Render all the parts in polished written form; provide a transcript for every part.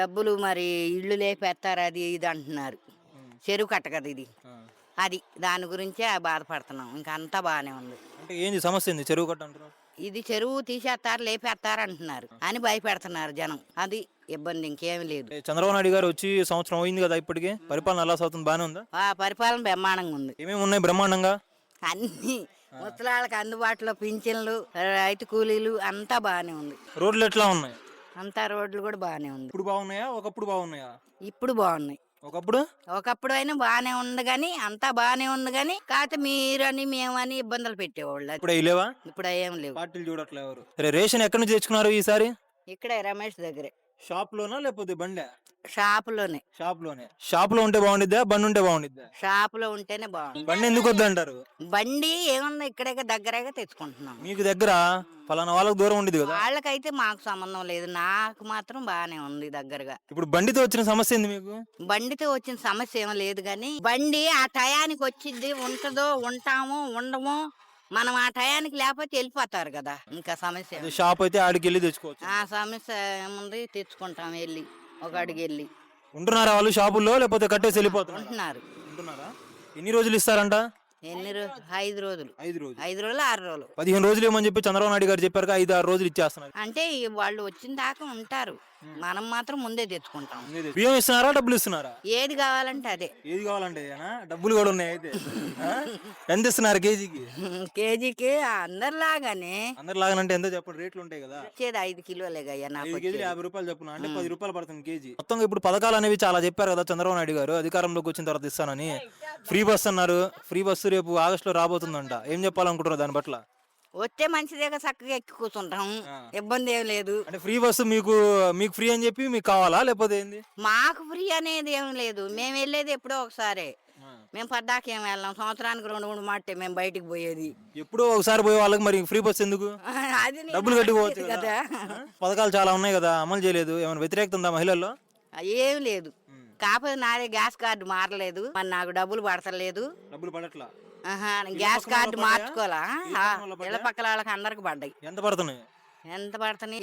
డబ్బులు మరి ఇల్లు లేపేస్తారు అది ఇది అంటున్నారు. చెరువు కట్ట కదా ఇది. ఆ. అది దాని గురించే బాధపడుతున్నాం. ఇంకా అంతా బాగానే ఉంది. అంటే ఏంది సమస్య ఏంది చెరువు కట్ట అంటారు? ఇది చెరువు తీసేస్తారు లేపేస్తారు అంటున్నారు అని భయపెడుతున్నారు జనం. అది ఇబ్బంది, ఇంకేమీ లేదు. చంద్రబాబు నాయుడు గారు వచ్చి సంవత్సరం అయింది కదా, ఇప్పటికి పరిపాలన ఎలా సాగుతుంది? బాగానే ఉందా? ఆ పరిపాలన బ్రహ్మాండంగా ఉంది. ఏమేమి ఉన్నాయి బ్రహ్మాండంగా? అన్ని ముసలాళ్ళకి అందుబాటులో పింఛన్లు, రైతు కూలీలు అంతా బాగానే ఉంది. రోడ్లు ఎట్లా ఉన్నాయి? అంతా రోడ్లు కూడా బాగానే ఉంది. ఇప్పుడు బాగున్నాయా ఒకప్పుడు బాగున్నాయా? ఇప్పుడు బాగున్నాయి. ఒకప్పుడు అయినా బాగానే ఉంది కానీ, అంతా బాగానే ఉంది కానీ, కాకపోతే మీరని మేమని ఇబ్బందులు పెట్టేవాళ్ళు. ఇప్పుడు అవి లేవా? ఇప్పుడు ఏం లేవు. పార్టీలు చూడట్లే ఎవరు. రేషన్ ఎక్కడి నుంచి తెచ్చుకున్నారు ఈసారి? ఇక్కడే రమేష్ దగ్గరే. షాప్ లోనా లేకపోతే బండి? షాపులోనే. షాప్ లో ఉంటే బాగుండిద్దా, బండి ఉంటే బాగుండిద్దా? షాపులో ఉంటేనే బాగుంది. బండి ఎందుకు వద్దు అంటారు? బండి ఏమన్నా ఇక్కడే దగ్గరగా తెచ్చుకుంటున్నాం. మీకు దగ్గర ఫలానా వాళ్ళకి దూరం ఉండేది కదా. వాళ్ళకైతే మాకు సంబంధం లేదు, నాకు మాత్రం బాగానే ఉంది దగ్గరగా. ఇప్పుడు బండితో వచ్చిన సమస్య ఏంది మీకు? బండితో వచ్చిన సమస్య ఏమో లేదు కానీ, బండి ఆ టయానికి వచ్చింది, ఉంటుందో ఉంటామో ఉండమో, మనం ఆ టయానికి లేకపోతే వెళ్ళిపోతారు కదా. ఇంకా సమస్య షాప్ అయితే ఆడికి వెళ్ళి తెచ్చుకోవచ్చు. ఆ సమస్య ఏముంది, తెచ్చుకుంటాం వెళ్ళి ఒక అడుగు వెళ్ళి. ఉంటున్నారా వాళ్ళు షాపుల్లో, లేకపోతే కట్టేసి వెళ్ళిపోతారు? ఉంటున్నారా? ఎన్ని రోజులు ఇస్తారంట? 5 రోజులు. 5 రోజులు, 6 రోజులు. 15 రోజులు ఏమని చెప్పి చంద్రబాబు నాయుడు గారు చెప్పారు. 5-6 రోజులు ఇచ్చేస్తున్నారు. అంటే వాళ్ళు వచ్చిన దాకా ఉంటారు, మనం మాత్రం ముందే తెచ్చుకుంటాం. బియ్యం ఇస్తున్నారా, డబ్బులు ఇస్తున్నారా? ఏది కావాలంటే అదే. ఏది కావాలంటే డబ్బులు కూడా ఉన్నాయి అయితే. ఎంత ఇస్తున్నారు కేజీకి? కేజీకి అందరిలాగానంటే ఎంత చెప్పండి, రేట్లు ఉంటాయి కదా. వచ్చేది 5 కిలోలేగయ్యా. 5 కేజీలు 50 రూపాయలు చెప్పున, అంటే 10 రూపాయలు పడుతుంది కేజీ. మొత్తం ఇప్పుడు పథకాలు అనేవి చాలా చెప్పారు కదా చంద్రబాబు నాయుడు గారు, అధికారంలోకి వచ్చిన తర్వాత ఇస్తానని. ఫ్రీ బస్ అన్నారు. ఫ్రీ బస్సు రేపు ఆగస్టులో రాబోతుందంట. ఏం చెప్పాలనుకుంటున్నారు దాని పట్ల? వస్తే మంచిదేగా, చక్కగా ఎక్కి కూర్చుంటాం, ఇబ్బంది ఏం లేదు. అంటే ఫ్రీ బస్సు మీకు ఫ్రీ అని చెప్పి మీకు కావాలా, లేకపోతే ఏంది? మాకు ఫ్రీ అనేది ఏం లేదు, మేము వెళ్ళేది ఎప్పుడో ఒకసారి. మేము పద్దాక ఏం వెళ్ళాం, సంవత్సరానికి 2-3 మాటే మేము బయటికి పోయేది. ఎప్పుడో ఒకసారి పోయే వాళ్ళకి మరి ఫ్రీ బస్ ఎందుకు? అది డబ్బులు కట్టిపోవచ్చు కదా. పథకాలు చాలా ఉన్నాయి కదా, అమలు చేయలేదు. ఏమైనా వ్యతిరేకత ఉందా మహిళల్లో? ఏం లేదు. కాకపోతే నాదే గ్యాస్ కార్డు మారలేదు, మరి నాకు డబ్బులు పడతలేదు. డబ్బులు పడట్లా? Gas card మార్చుకోవాలా? ఇళ్ళ పక్కల వాళ్ళకి అందరికి పడ్డాయి. ఎంత పడుతున్నాయి? 850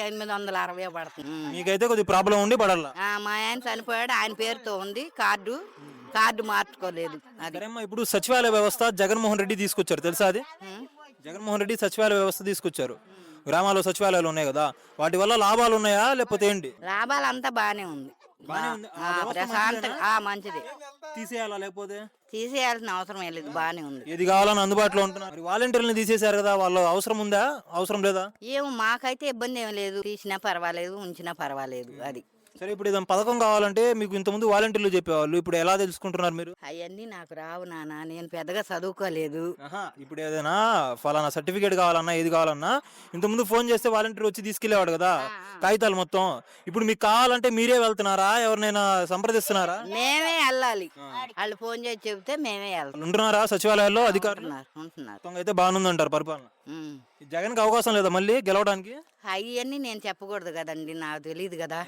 860 పడుతుంది. మీకైతే కొద్ది ప్రాబ్లం ఉండి పడాలా? మా ఆయన చనిపోయాడు, ఆయన పేరుతో ఉంది కార్డు మార్చుకోలేదు. ఇప్పుడు సచివాలయ వ్యవస్థ జగన్మోహన్ రెడ్డి తీసుకొచ్చారు, తెలుసా అది? జగన్మోహన్ రెడ్డి సచివాలయ వ్యవస్థ తీసుకొచ్చారు. గ్రామాల్లో సచివాలయాలు ఉన్నాయి కదా, వాటి వల్ల లాభాలు ఉన్నాయా, లేకపోతే ఏంటి? లాభాలు అంతా బానే ఉంది. మంచిది. తీసేయాలా, లేకపోతే? తీసేయాల్సిన అవసరం లేదు, బానే ఉంది. ఏది కావాలని అందుబాటులో ఉంటున్నారు. వాలంటీర్లను తీసేశారు కదా, వాళ్ళు అవసరం ఉందా, అవసరం లేదా? ఏమో, మాకైతే ఇబ్బంది ఏమి లేదు, తీసినా పర్వాలేదు, ఉంచినా పర్వాలేదు. అది సరే. ఇప్పుడు ఏదైనా పథకం కావాలంటే మీకు ఇంతకుముందు వాలంటీర్లు చెప్పేవాళ్ళు, ఇప్పుడు ఎలా తెలుసుకుంటున్నారు మీరు? అవన్నీ నాకు రావు నాన్న, నేను పెద్దగా చదువుకోలేదు. ఇప్పుడు ఏదైనా ఫలానా సర్టిఫికేట్ కావాలన్నా, ఏది కావాలన్నా ఇంతకుముందు ఫోన్ చేస్తే వాలంటీర్ వచ్చి తీసుకెళ్లేవాడు కదా కాగితాలు మొత్తం. ఇప్పుడు మీకు కావాలంటే మీరే వెళ్తున్నారా, ఎవరినైనా సంప్రదిస్తున్నారా? మేమే వెళ్ళాలి, వాళ్ళు ఫోన్ చేసి చెబితే మేమే వెళ్తాం. ఉంటున్నారా సచివాలయాల్లో అధికారులు? ఉంటున్నారు. అయితే బాగుందంటారు పరిపాలన. జగన్ కి అవకాశం లేదా మళ్ళీ గెలవడానికి? అవన్నీ నేను చెప్పకూడదు కదండి, నాకు తెలియదు కదా.